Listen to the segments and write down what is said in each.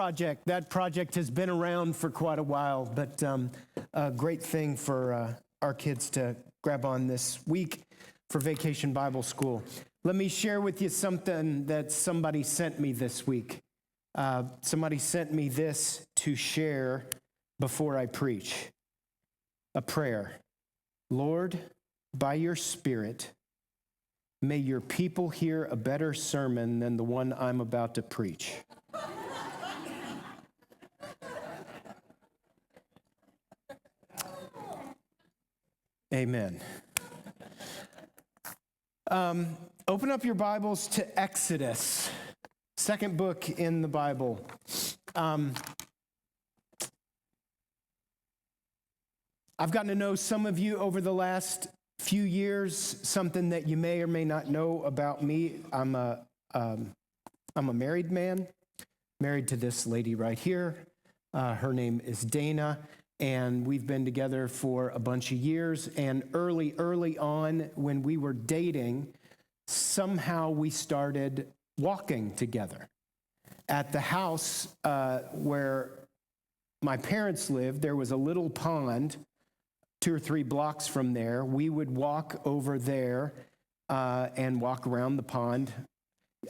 project. That project has been around for quite a while, but a great thing for our kids to grab on this week for Vacation Bible School. Let me share with you something that somebody sent me this week. Somebody sent me this to share before I preach. A prayer. Lord, by your Spirit, may your people hear a better sermon than the one I'm about to preach. Amen. Open up your Bibles to Exodus, second book in the Bible. I've gotten to know some of you over the last few years, something that you may or may not know about me. I'm a married man, married to this lady right here. Her name is Dana, and we've been together for a bunch of years. And early on, when we were dating, somehow we started walking together. At the house where my parents lived, there was a little pond 2 or 3 blocks from there. We would walk over there and walk around the pond.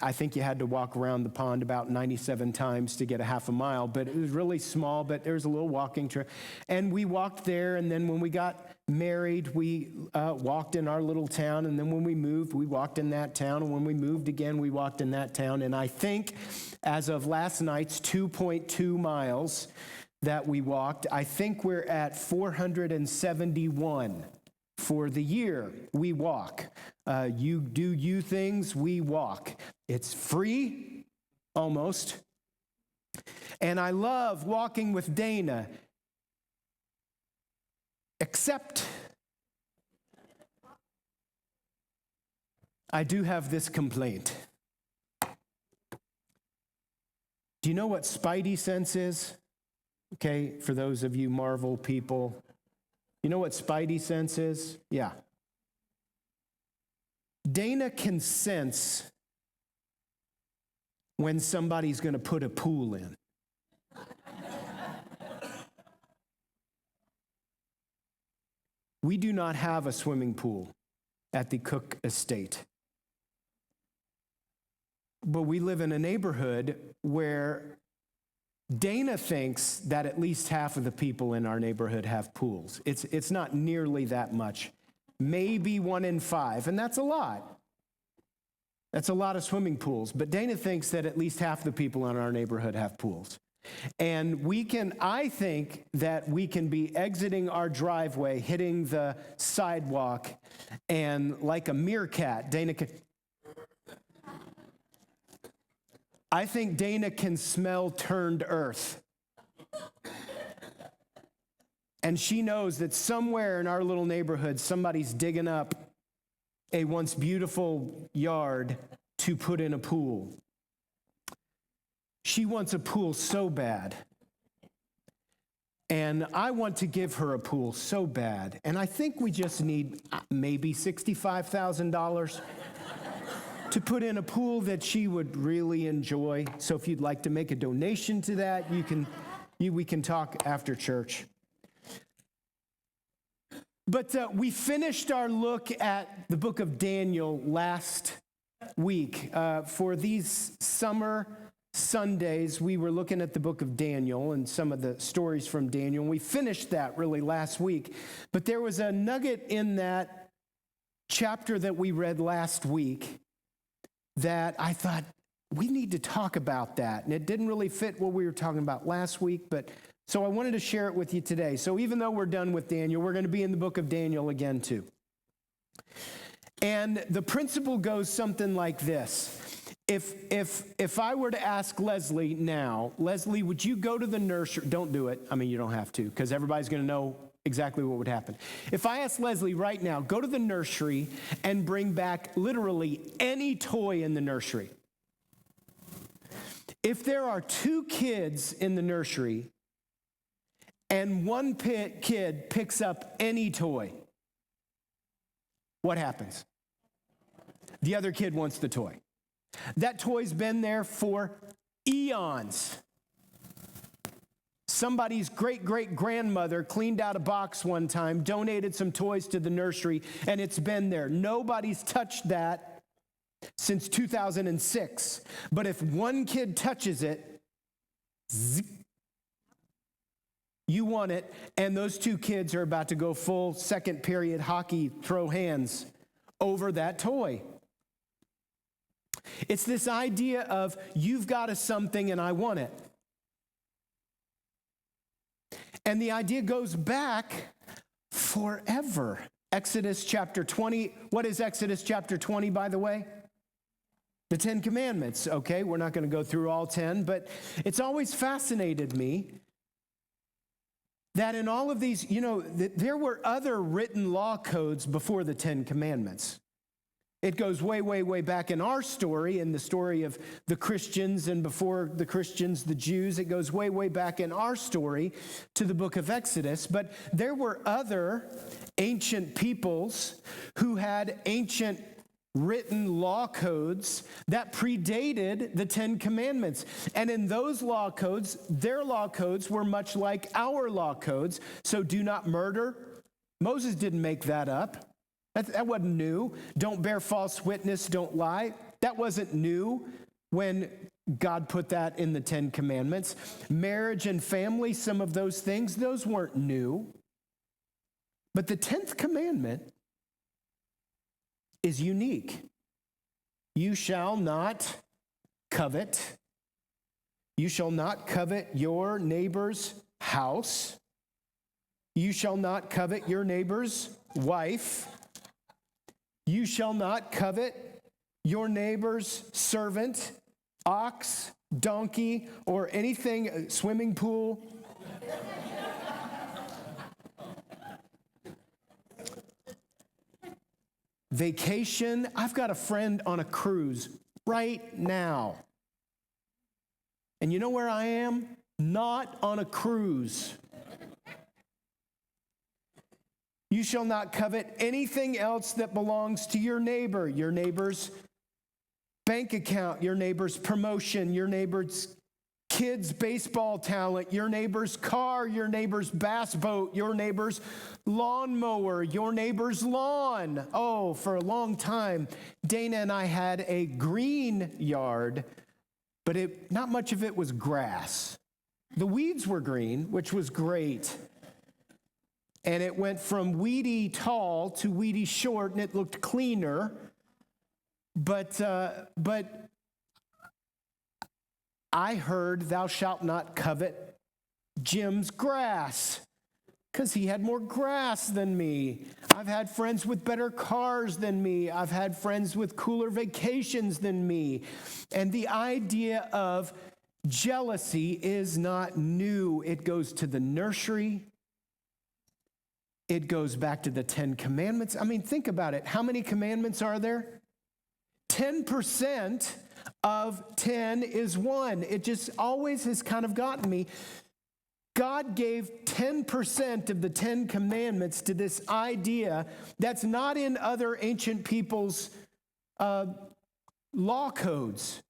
I think you had to walk around the pond about 97 times to get a half a mile, but it was really small, but there was a little walking trail. And we walked there, and then when we got married, we walked in our little town, and then when we moved, we walked in that town, and when we moved again, we walked in that town. And I think as of last night's 2.2 miles that we walked, I think we're at 471 for the year we walk. You do you things, we walk. It's free, almost. And I love walking with Dana, except I do have this complaint. Do you know what spidey sense is? Okay, for those of you Marvel people, you know what spidey sense is? Yeah. Dana can sense when somebody's going to put a pool in. We do not have a swimming pool at the Cook estate. But we live in a neighborhood where Dana thinks that at least half of the people in our neighborhood have pools. It's not nearly that much. Maybe 1 in 5, and that's a lot. That's a lot of swimming pools. But Dana thinks that at least half the people in our neighborhood have pools. And I think that we can be exiting our driveway, hitting the sidewalk, and like a meerkat, I think Dana can smell turned earth. And she knows that somewhere in our little neighborhood, somebody's digging up a once beautiful yard to put in a pool. She wants a pool so bad. And I want to give her a pool so bad. And I think we just need maybe $65,000 to put in a pool that she would really enjoy. So if you'd like to make a donation to that, we can talk after church. But we finished our look at the book of Daniel last week. For these summer Sundays, we were looking at the book of Daniel and some of the stories from Daniel. And we finished that really last week. But there was a nugget in that chapter that we read last week that I thought, we need to talk about that. And it didn't really fit what we were talking about last week, so I wanted to share it with you today. So even though we're done with Daniel, we're going to be in the book of Daniel again too. And the principle goes something like this. If I were to ask Leslie now, Leslie, would you go to the nursery? Don't do it. I mean, you don't have to, because everybody's going to know exactly what would happen. If I ask Leslie right now, go to the nursery and bring back literally any toy in the nursery. If there are 2 kids in the nursery and one kid picks up any toy, what happens? The other kid wants the toy. That toy's been there for eons. somebody's great-great-grandmother cleaned out a box one time, donated some toys to the nursery, and it's been there. Nobody's touched that since 2006. But if one kid touches it, zip, you want it, and those two kids are about to go full second period hockey, throw hands over that toy. It's this idea of you've got a something and I want it. And the idea goes back forever. Exodus chapter 20. What is Exodus chapter 20, by the way? The 10 Commandments. Okay, we're not going to go through all 10, but it's always fascinated me that in all of these, there were other written law codes before the 10 Commandments. It goes way, way, way back in our story, in the story of the Christians, and before the Christians, the Jews. It goes way, way back in our story to the book of Exodus. But there were other ancient peoples who had ancient written law codes that predated the 10 Commandments. And in those law codes, their law codes were much like our law codes. So do not murder. Moses didn't make that up. That wasn't new. Don't bear false witness, don't lie. That wasn't new when God put that in the 10 Commandments. Marriage and family, some of those things, those weren't new. But the 10th commandment is unique. You shall not covet. You shall not covet your neighbor's house. You shall not covet your neighbor's wife. You shall not covet your neighbor's servant, ox, donkey, or anything, swimming pool. Vacation. I've got a friend on a cruise right now. And you know where I am? Not on a cruise. You shall not covet anything else that belongs to your neighbor's bank account, your neighbor's promotion, your neighbor's kid's baseball talent, your neighbor's car, your neighbor's bass boat, your neighbor's lawnmower, your neighbor's lawn. Oh, for a long time, Dana and I had a green yard, but not much of it was grass. The weeds were green, which was great. And it went from weedy tall to weedy short, and it looked cleaner. But I heard, thou shalt not covet Jim's grass, because he had more grass than me. I've had friends with better cars than me. I've had friends with cooler vacations than me. And the idea of jealousy is not new. It goes to the nursery. It goes back to the 10 Commandments. I mean, think about it. How many commandments are there? 10% of 10 is 1. It just always has kind of gotten me. God gave 10% of the 10 Commandments to this idea that's not in other ancient people's law codes.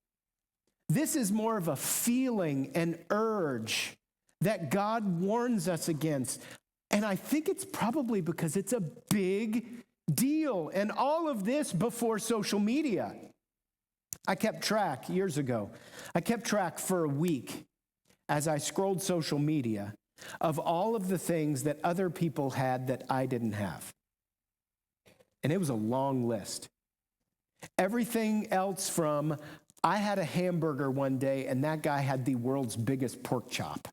This is more of a feeling, an urge that God warns us against. And I think it's probably because it's a big deal. And all of this before social media. I kept track years ago. I kept track for a week as I scrolled social media of all of the things that other people had that I didn't have. And it was a long list. Everything else from, I had a hamburger one day and that guy had the world's biggest pork chop.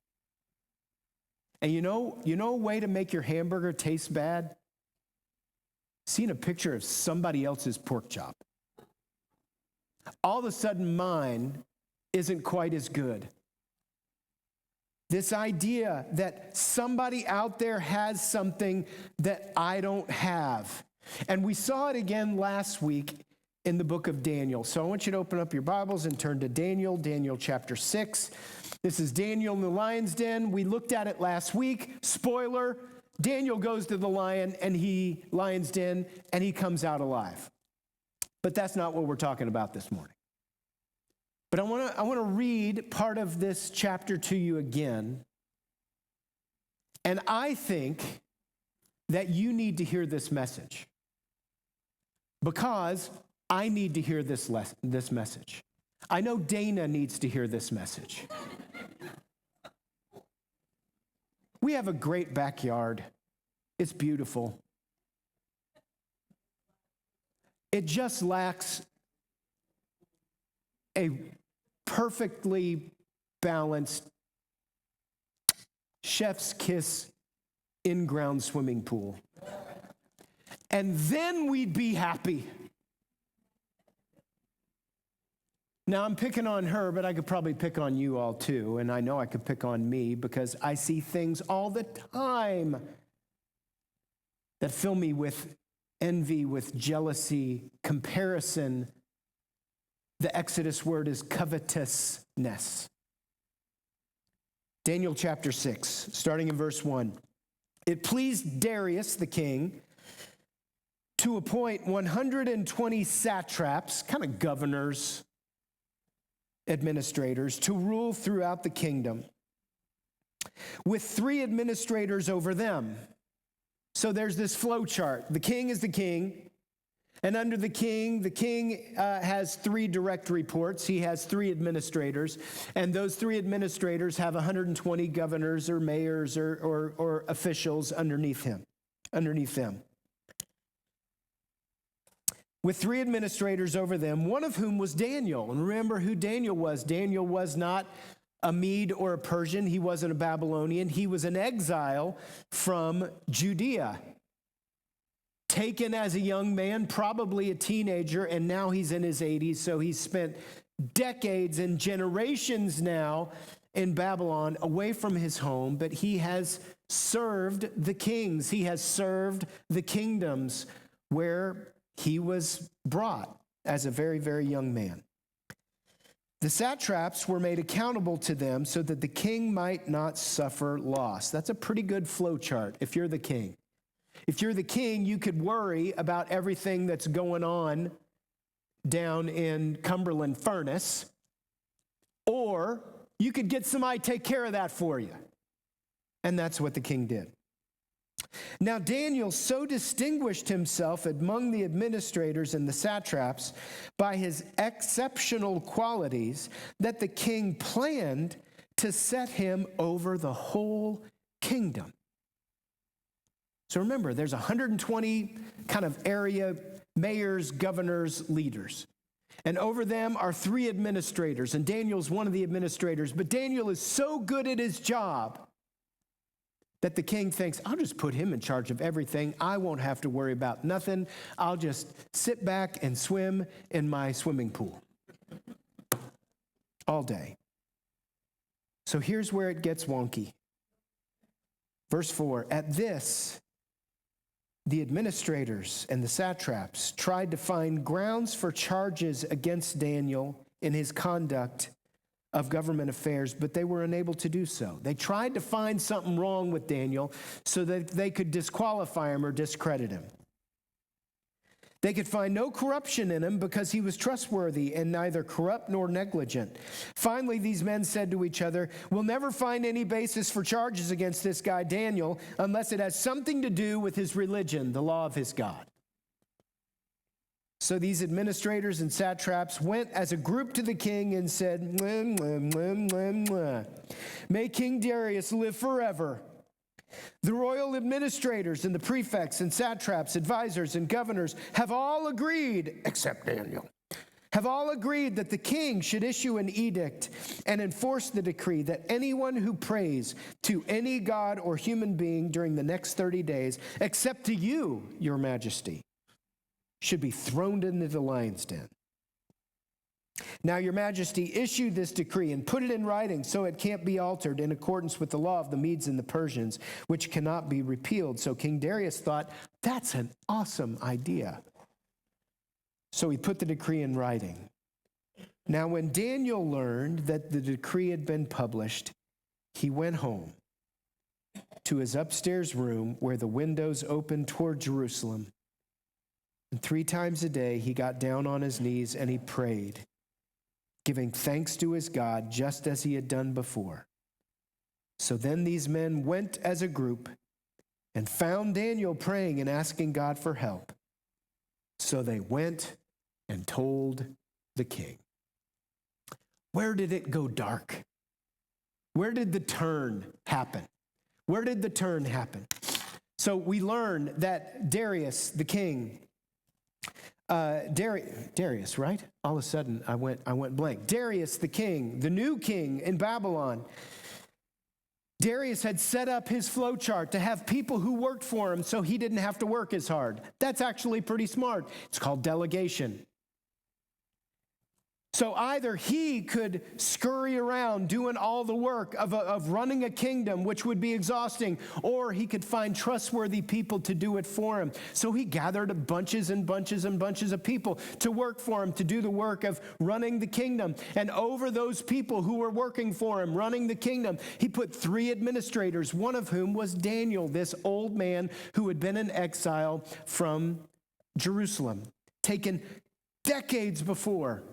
And you know a way to make your hamburger taste bad? Seeing a picture of somebody else's pork chop. All of a sudden, mine isn't quite as good. This idea that somebody out there has something that I don't have. And we saw it again last week in the book of Daniel. So I want you to open up your Bibles and turn to Daniel chapter 6. This is Daniel in the lion's den. We looked at it last week. Spoiler, Daniel goes to the lion's den, and he comes out alive. But that's not what we're talking about this morning. But I want to read part of this chapter to you again And I think that you need to hear this message because I need to hear this message. I know Dana needs to hear this message. We have a great backyard. It's beautiful. It just lacks a perfectly balanced chef's kiss in-ground swimming pool. And then we'd be happy. Now, I'm picking on her, but I could probably pick on you all too. And I know I could pick on me because I see things all the time that fill me with envy, with jealousy, comparison. The Exodus word is covetousness. Daniel chapter 6, starting in verse 1. It pleased Darius the king to appoint 120 satraps, kind of governors, administrators, to rule throughout the kingdom, with 3 administrators over them. So there's this flow chart. The king is the king, and under the king has 3 direct reports. He has 3 administrators, and those 3 administrators have 120 governors or mayors or officials underneath them. With 3 administrators over them, one of whom was Daniel. And remember who Daniel was. Daniel was not a Mede or a Persian. He wasn't a Babylonian. He was an exile from Judea, taken as a young man, probably a teenager, and now he's in his 80s. So he's spent decades and generations now in Babylon, away from his home, but he has served the kings. He has served the kingdoms where he was brought as a very, very young man. The satraps were made accountable to them so that the king might not suffer loss. That's a pretty good flow chart if you're the king. If you're the king, you could worry about everything that's going on down in Cumberland Furnace, or you could get somebody to take care of that for you. And that's what the king did. Now, Daniel so distinguished himself among the administrators and the satraps by his exceptional qualities that the king planned to set him over the whole kingdom. So remember, there's 120 kind of area mayors, governors, leaders. And over them are 3 administrators, and Daniel's one of the administrators. But Daniel is so good at his job that the king thinks, I'll just put him in charge of everything. I won't have to worry about nothing. I'll just sit back and swim in my swimming pool all day. So here's where it gets wonky. Verse 4, at this, the administrators and the satraps tried to find grounds for charges against Daniel in his conduct of government affairs, but they were unable to do so. They tried to find something wrong with Daniel so that they could disqualify him or discredit him. They could find no corruption in him because he was trustworthy and neither corrupt nor negligent. Finally, these men said to each other, we'll never find any basis for charges against this guy Daniel unless it has something to do with his religion, the law of his God. So these administrators and satraps went as a group to the king and said, mwah, mwah, mwah, mwah, mwah. May King Darius live forever. The royal administrators and the prefects and satraps, advisors and governors have all agreed, except Daniel, have all agreed that the king should issue an edict and enforce the decree that anyone who prays to any god or human being during the next 30 days, except to you, your majesty, should be thrown into the lion's den. Now, your majesty issued this decree and put it in writing so it can't be altered in accordance with the law of the Medes and the Persians, which cannot be repealed. So King Darius thought, that's an awesome idea. So he put the decree in writing. Now, when Daniel learned that the decree had been published, he went home to his upstairs room where the windows opened toward Jerusalem. And 3 times a day, he got down on his knees and he prayed, giving thanks to his God just as he had done before. So then these men went as a group and found Daniel praying and asking God for help. So they went and told the king. Where did it go dark? Where did the turn happen? Where did the turn happen? So we learn that Darius, the king, Darius, right? All of a sudden, I went blank. Darius, the king, the new king in Babylon. Darius had set up his flow chart to have people who worked for him so he didn't have to work as hard. That's actually pretty smart. It's called delegation. So either he could scurry around doing all the work of running a kingdom, which would be exhausting, or he could find trustworthy people to do it for him. So he gathered bunches and bunches and bunches of people to work for him, to do the work of running the kingdom. And over those people who were working for him, running the kingdom, he put 3 administrators, one of whom was Daniel, this old man who had been in exile from Jerusalem, taken decades before.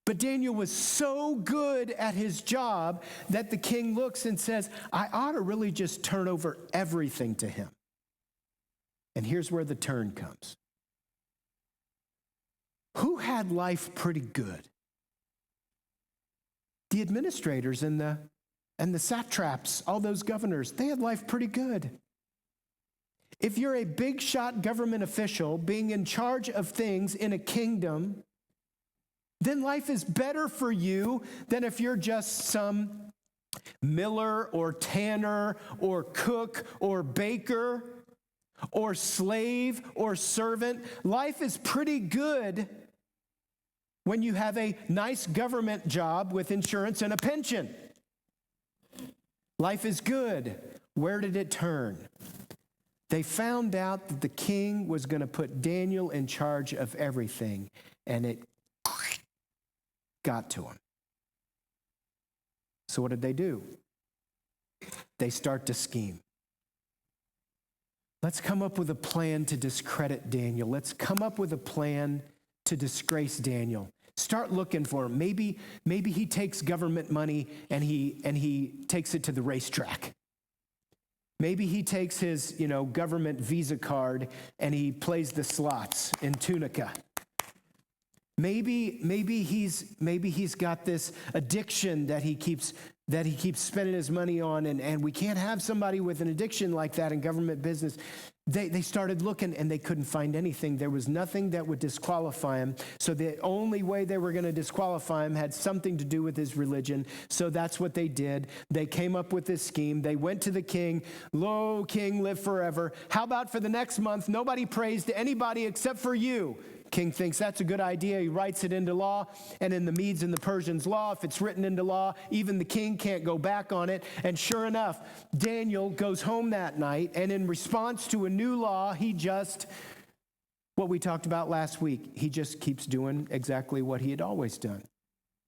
But Daniel was so good at his job that the king looks and says, I ought to really just turn over everything to him. And here's where the turn comes. Who had life pretty good? The administrators and the satraps, all those governors, they had life pretty good. If you're a big shot government official being in charge of things in a kingdom, then life is better for you than if you're just some miller or tanner or cook or baker or slave or servant. Life is pretty good when you have a nice government job with insurance and a pension. Life is good. Where did it turn? They found out that the king was going to put Daniel in charge of everything, and it got to him. So what did they do? They start to scheme. Let's come up with a plan to discredit Daniel. Let's come up with a plan to disgrace Daniel. Start looking for him. Maybe he takes government money and he takes it to the racetrack. Maybe he takes his, government Visa card and he plays the slots in Tunica. Maybe he's got this addiction that he keeps spending his money on, and we can't have somebody with an addiction like that in government business. They started looking and they couldn't find anything. There was nothing that would disqualify him. So the only way they were going to disqualify him had something to do with his religion. So that's what they did. They came up with this scheme. They went to the king. Lo, king, live forever. How about for the next month, nobody prays to anybody except for you? King thinks that's a good idea. He writes it into law. And in the Medes and the Persians' law, if it's written into law, even the king can't go back on it. And sure enough, Daniel goes home that night. And in response to a new law, what we talked about last week, he just keeps doing exactly what he had always done.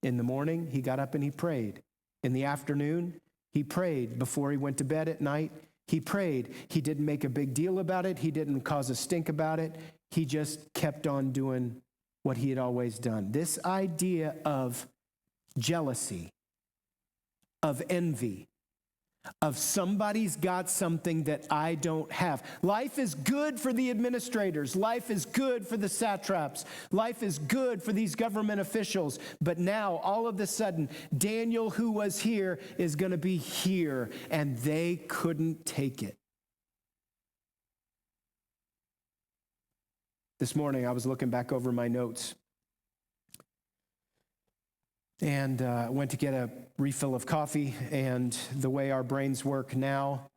In the morning, he got up and he prayed. In the afternoon, he prayed. Before he went to bed at night, he prayed. He didn't make a big deal about it. He didn't cause a stink about it. He just kept on doing what he had always done. This idea of jealousy, of envy, of somebody's got something that I don't have. Life is good for the administrators. Life is good for the satraps. Life is good for these government officials. But now, all of a sudden, Daniel, who was here, is going to be here, and they couldn't take it. This morning, I was looking back over my notes and went to get a refill of coffee. And the way our brains work now,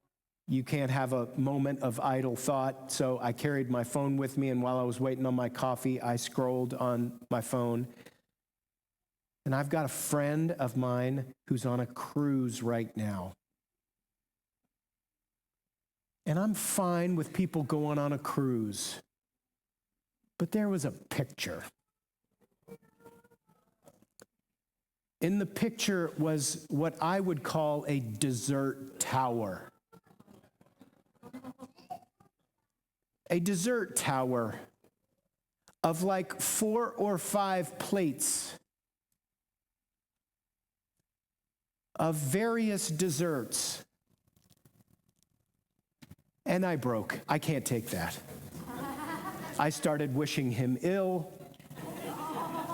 you can't have a moment of idle thought. So I carried my phone with me, and while I was waiting on my coffee, I scrolled on my phone. And I've got a friend of mine who's on a cruise right now. And I'm fine with people going on a cruise. But there was a picture. In the picture was what I would call a dessert tower. A dessert tower of like 4 or 5 plates of various desserts. And I broke. I can't take that. I started wishing him ill.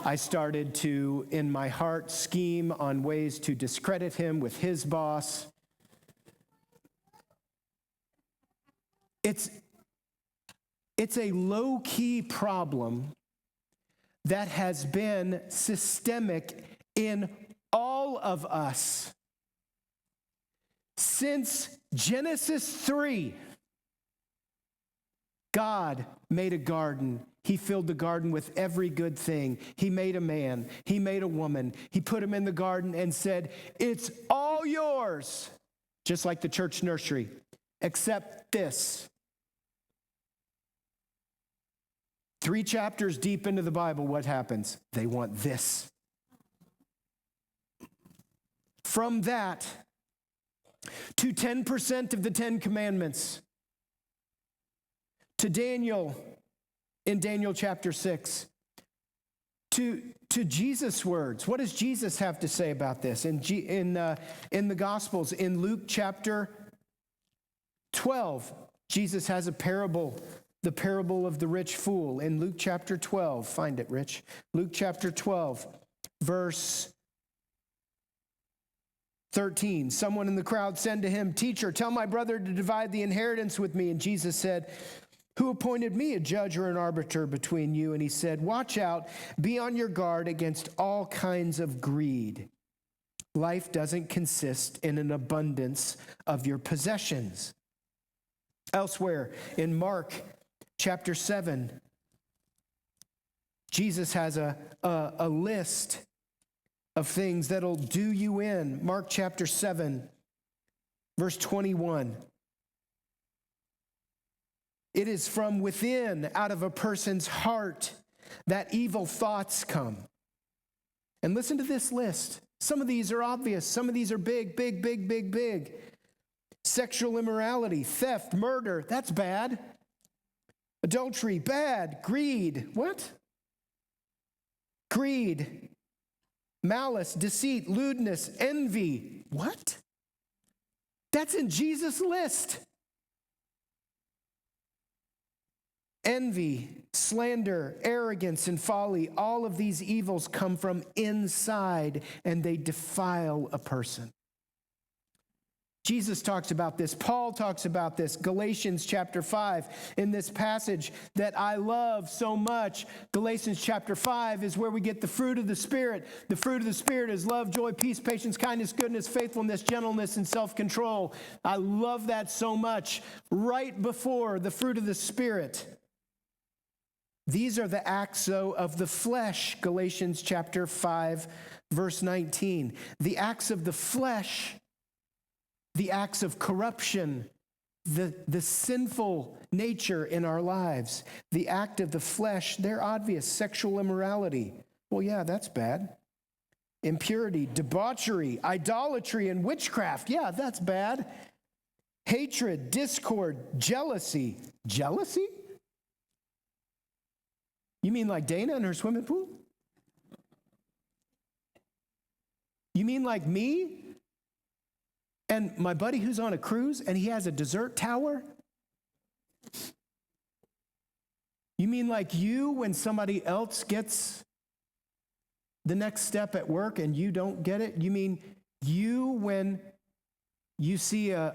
I started to, in my heart, scheme on ways to discredit him with his boss. It's a low-key problem that has been systemic in all of us since Genesis 3. God made a garden. He filled the garden with every good thing. He made a man. He made a woman. He put him in the garden and said, "It's all yours," just like the church nursery, except this. 3 chapters deep into the Bible, what happens? They want this. From that to 10% of the 10 Commandments, to Daniel in Daniel chapter 6, to Jesus' words. What does Jesus have to say about this? In the Gospels, in Luke chapter 12, Jesus has a parable, the parable of the rich fool. In Luke chapter 12, find it, Rich. Luke chapter 12, verse 13. Someone in the crowd said to him, "Teacher, tell my brother to divide the inheritance with me." And Jesus said, "Who appointed me a judge or an arbiter between you?" And he said, "Watch out, be on your guard against all kinds of greed. Life doesn't consist in an abundance of your possessions." Elsewhere in Mark chapter 7, Jesus has a list of things that'll do you in. Mark chapter 7, verse 21. It is from within, out of a person's heart, that evil thoughts come. And listen to this list. Some of these are obvious. Some of these are big, big, big, big, big. Sexual immorality, theft, murder, that's bad. Adultery, bad. Greed, what? Greed, malice, deceit, lewdness, envy, what? That's in Jesus' list. Envy, slander, arrogance, and folly, all of these evils come from inside and they defile a person. Jesus talks about this. Paul talks about this. Galatians chapter 5, in this passage that I love so much. Galatians chapter 5 is where we get the fruit of the Spirit. The fruit of the Spirit is love, joy, peace, patience, kindness, goodness, faithfulness, gentleness, and self-control. I love that so much. Right before the fruit of the Spirit, these are the acts, though, of the flesh. Galatians chapter 5, verse 19. The acts of the flesh, the acts of corruption, the sinful nature in our lives. The act of the flesh, they're obvious. Sexual immorality. Well, yeah, that's bad. Impurity, debauchery, idolatry, and witchcraft. Yeah, that's bad. Hatred, discord, jealousy. Jealousy? You mean like Dana and her swimming pool? You mean like me and my buddy who's on a cruise and he has a dessert tower? You mean like you when somebody else gets the next step at work and you don't get it? You mean you when you see a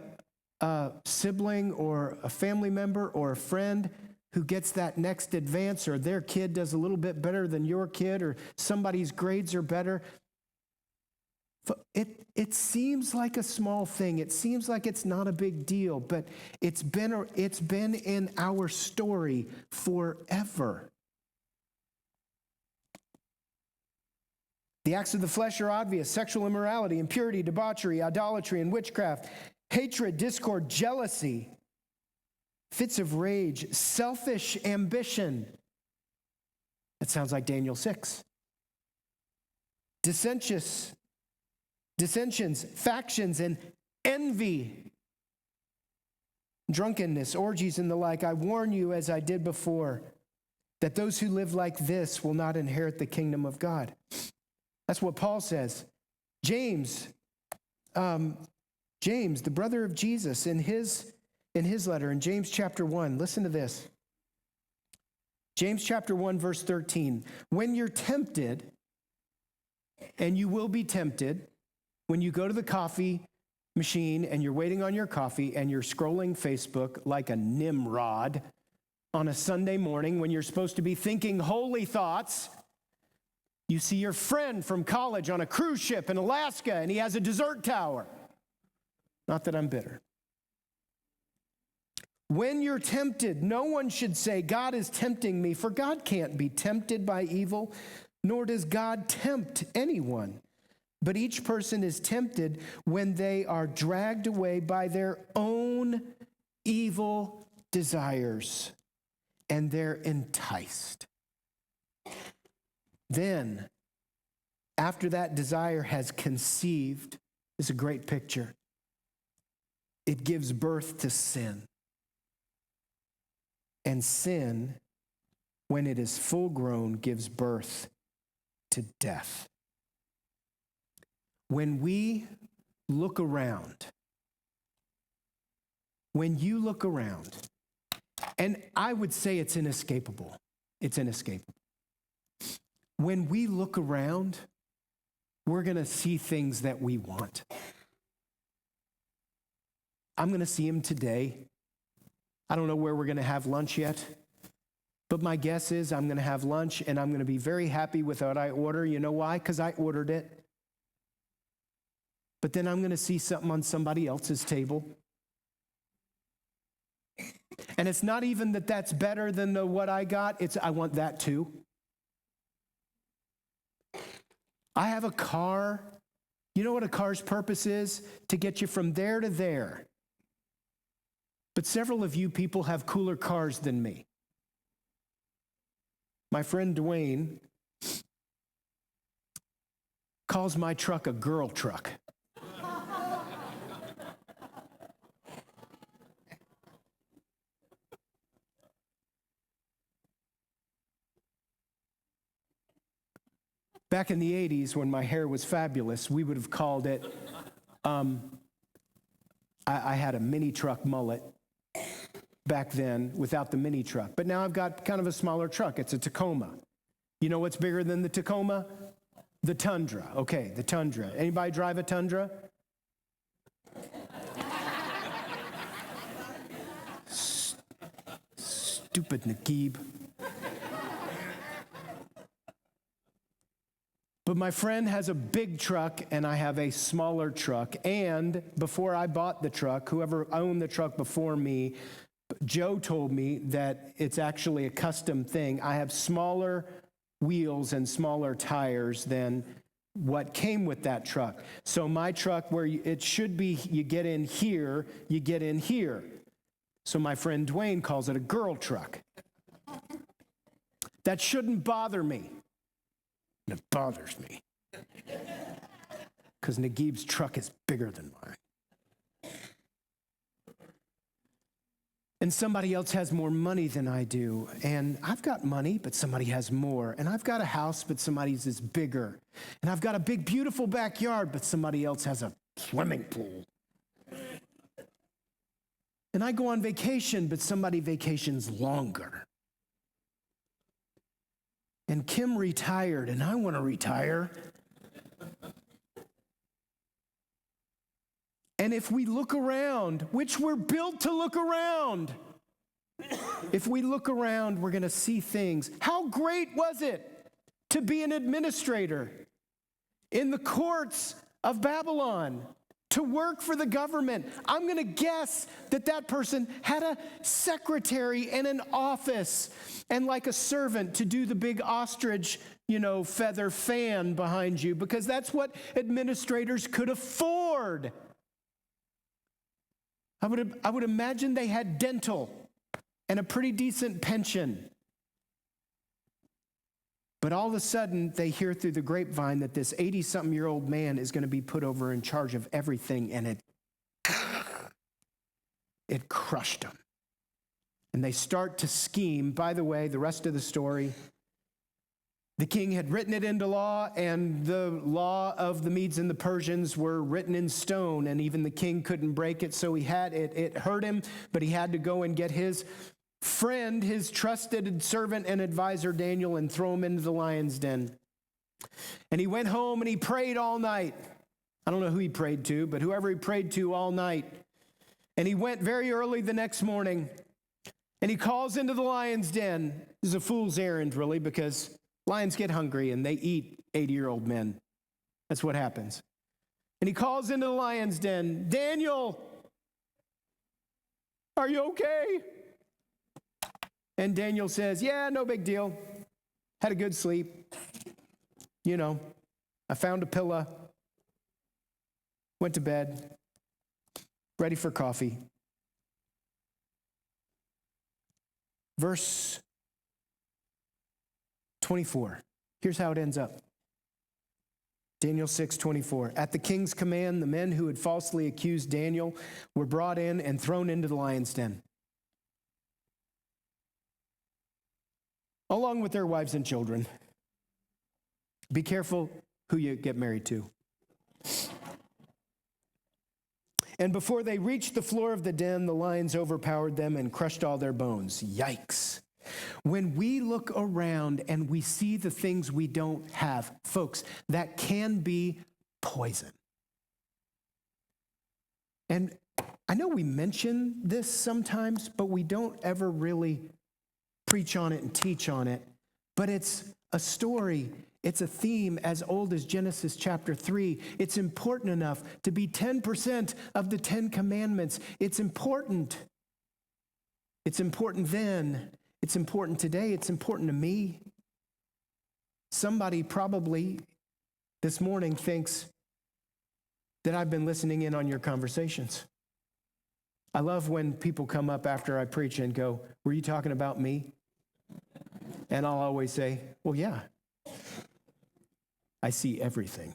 sibling or a family member or a friend who gets that next advance, or their kid does a little bit better than your kid, or somebody's grades are better? It seems like a small thing. It seems like it's not a big deal, but it's been in our story forever. The acts of the flesh are obvious: sexual immorality, impurity, debauchery, idolatry, and witchcraft, hatred, discord, jealousy, fits of rage, selfish ambition. That sounds like Daniel 6. Dissensions, factions, and envy, drunkenness, orgies, and the like. I warn you, as I did before, that those who live like this will not inherit the kingdom of God. That's what Paul says. James, James, the brother of Jesus, in his letter, in James chapter 1, listen to this. James chapter 1, verse 13. When you're tempted, and you will be tempted, when you go to the coffee machine and you're waiting on your coffee and you're scrolling Facebook like a Nimrod on a Sunday morning when you're supposed to be thinking holy thoughts, you see your friend from college on a cruise ship in Alaska and he has a dessert tower. Not that I'm bitter. When you're tempted, no one should say, God is tempting me, for God can't be tempted by evil, nor does God tempt anyone. But each person is tempted when they are dragged away by their own evil desires, and they're enticed. Then, after that desire has conceived, it's a great picture. It gives birth to sin. And sin, when it is full grown, gives birth to death. When we look around, when you look around, and I would say it's inescapable. It's inescapable. When we look around, we're going to see things that we want. I'm going to see them today. I don't know where we're going to have lunch yet, but my guess is I'm going to have lunch and I'm going to be very happy with what I order. You know why? Because I ordered it. But then I'm going to see something on somebody else's table. And it's not even that that's better than what I got. It's I want that too. I have a car. You know what a car's purpose is? To get you from there to there. But several of you people have cooler cars than me. My friend Dwayne calls my truck a girl truck. Back in the 80s, when my hair was fabulous, we would have called it, I had a mini truck mullet back then without the mini truck. But now I've got kind of a smaller truck. It's a Tacoma. You know what's bigger than the Tacoma? The Tundra. Okay, the Tundra. Anybody drive a Tundra? Stupid Nagib. But my friend has a big truck and I have a smaller truck. And before I bought the truck, whoever owned the truck before me, Joe told me that it's actually a custom thing. I have smaller wheels and smaller tires than what came with that truck. So my truck, where it should be you get in here, you get in here. So my friend Dwayne calls it a girl truck. That shouldn't bother me. And it bothers me because Nagib's truck is bigger than mine. And somebody else has more money than I do. And I've got money, but somebody has more. And I've got a house, but somebody's is bigger. And I've got a big, beautiful backyard, but somebody else has a swimming pool. And I go on vacation, but somebody vacations longer. And Kim retired, and I want to retire. And if we look around, which we're built to look around, if we look around, we're going to see things. How great was it to be an administrator in the courts of Babylon, to work for the government? I'm going to guess that that person had a secretary and an office and like a servant to do the big ostrich, feather fan behind you, because that's what administrators could afford. I would imagine they had dental and a pretty decent pension. But all of a sudden, they hear through the grapevine that this 80-something-year-old man is going to be put over in charge of everything, and it crushed them. And they start to scheme. By the way, the rest of the story, The king had written it into law, and the law of the Medes and the Persians were written in stone, and even the king couldn't break it, so he had it. It hurt him, but he had to go and get his friend, his trusted servant and advisor Daniel, and throw him into the lion's den. And he went home and he prayed all night. I don't know who he prayed to, but whoever he prayed to all night. And he went very early the next morning, and he calls into the lion's den. This is a fool's errand, really, because lions get hungry and they eat 80-year-old men. That's what happens. And he calls into the lion's den, Daniel, are you okay? And Daniel says, yeah, no big deal. Had a good sleep. You know, I found a pillow, went to bed, ready for coffee. Verse 24. Here's how it ends up. Daniel 6:24. At the king's command, the men who had falsely accused Daniel were brought in and thrown into the lion's den, along with their wives and children. Be careful who you get married to. And before they reached the floor of the den, the lions overpowered them and crushed all their bones. Yikes. When we look around and we see the things we don't have, folks, that can be poison. And I know we mention this sometimes, but we don't ever really preach on it and teach on it. But it's a story. It's a theme as old as Genesis chapter 3. It's important enough to be 10% of the 10 commandments. It's important. It's important then. It's important today. It's important to me. Somebody probably this morning thinks that I've been listening in on your conversations. I love when people come up after I preach and go, were you talking about me? And I'll always say, well, yeah. I see everything.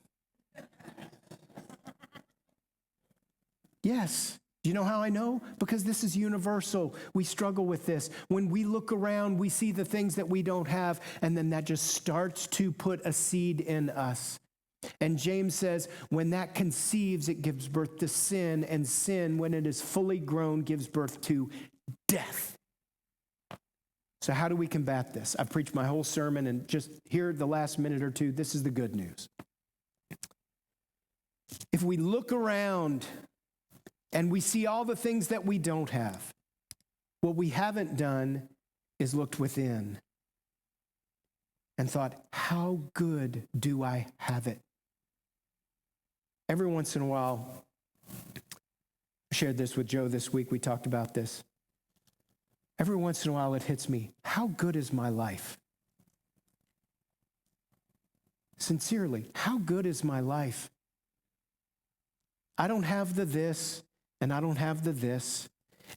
Yes. Do you know how I know? Because this is universal. We struggle with this. When we look around, we see the things that we don't have, and then that just starts to put a seed in us. And James says, when that conceives, it gives birth to sin, and sin, when it is fully grown, gives birth to death. So how do we combat this? I've preached my whole sermon, and just here the last minute or two, this is the good news. If we look around and we see all the things that we don't have, what we haven't done is looked within and thought, how good do I have it? Every once in a while, I shared this with Joe this week, we talked about this. Every once in a while it hits me, how good is my life? Sincerely, how good is my life? I don't have the this, and I don't have the this.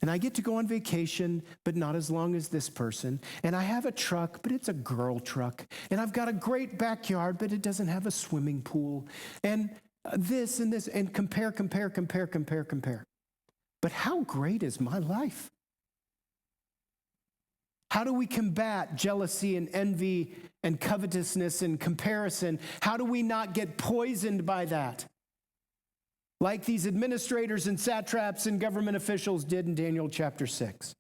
And I get to go on vacation, but not as long as this person. And I have a truck, but it's a girl truck. And I've got a great backyard, but it doesn't have a swimming pool. And this, and compare. But how great is my life? How do we combat jealousy and envy and covetousness and comparison? How do we not get poisoned by that? Like these administrators and satraps and government officials did in Daniel chapter 6.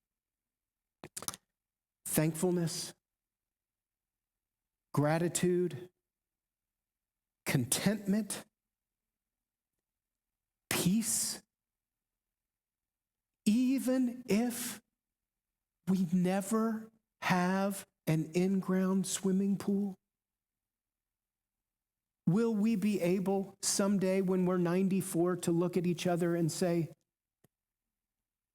Thankfulness, gratitude, contentment, peace, even if we never have an in-ground swimming pool. Will we be able someday when we're 94 to look at each other and say,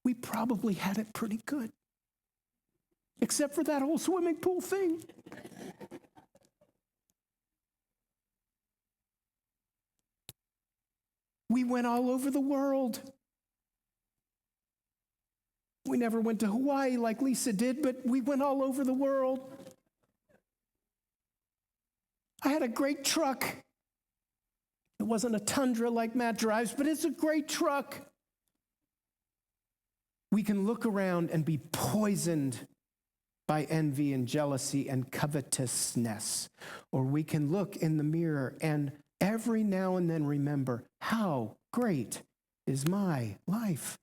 we probably had it pretty good, except for that whole swimming pool thing? We went all over the world. We never went to Hawaii like Lisa did, but we went all over the world. I had a great truck. It wasn't a Tundra like Matt drives, but it's a great truck. We can look around and be poisoned by envy and jealousy and covetousness. Or we can look in the mirror and every now and then remember, how great is my life?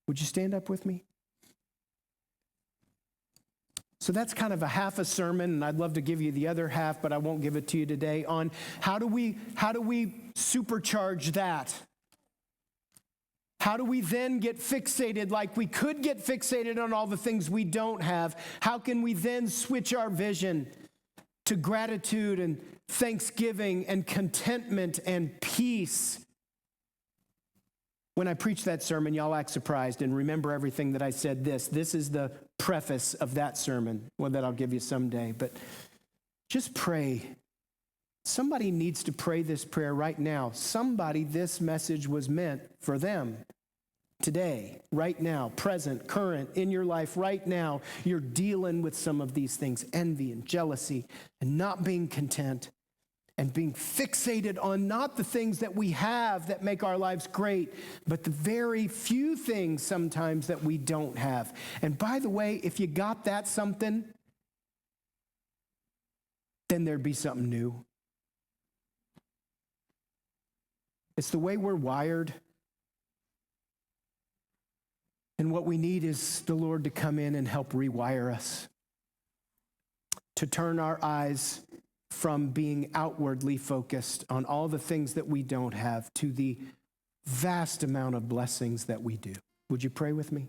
Would you stand up with me? So that's kind of a half a sermon, and I'd love to give you the other half, but I won't give it to you today, on how do we supercharge that? How do we then get fixated like we could get fixated on all the things we don't have? How can we then switch our vision to gratitude and thanksgiving and contentment and peace? When I preach that sermon, y'all act surprised and remember everything that I said. This is the preface of that sermon, one that I'll give you someday. But just pray. Somebody needs to pray this prayer right now. Somebody, this message was meant for them. Today, right now, present, current, in your life right now, you're dealing with some of these things, envy and jealousy and not being content and being fixated on not the things that we have that make our lives great, but the very few things sometimes that we don't have. And by the way, if you got that something, then there'd be something new. It's the way we're wired. And what we need is the Lord to come in and help rewire us, to turn our eyes from being outwardly focused on all the things that we don't have to the vast amount of blessings that we do. Would you pray with me?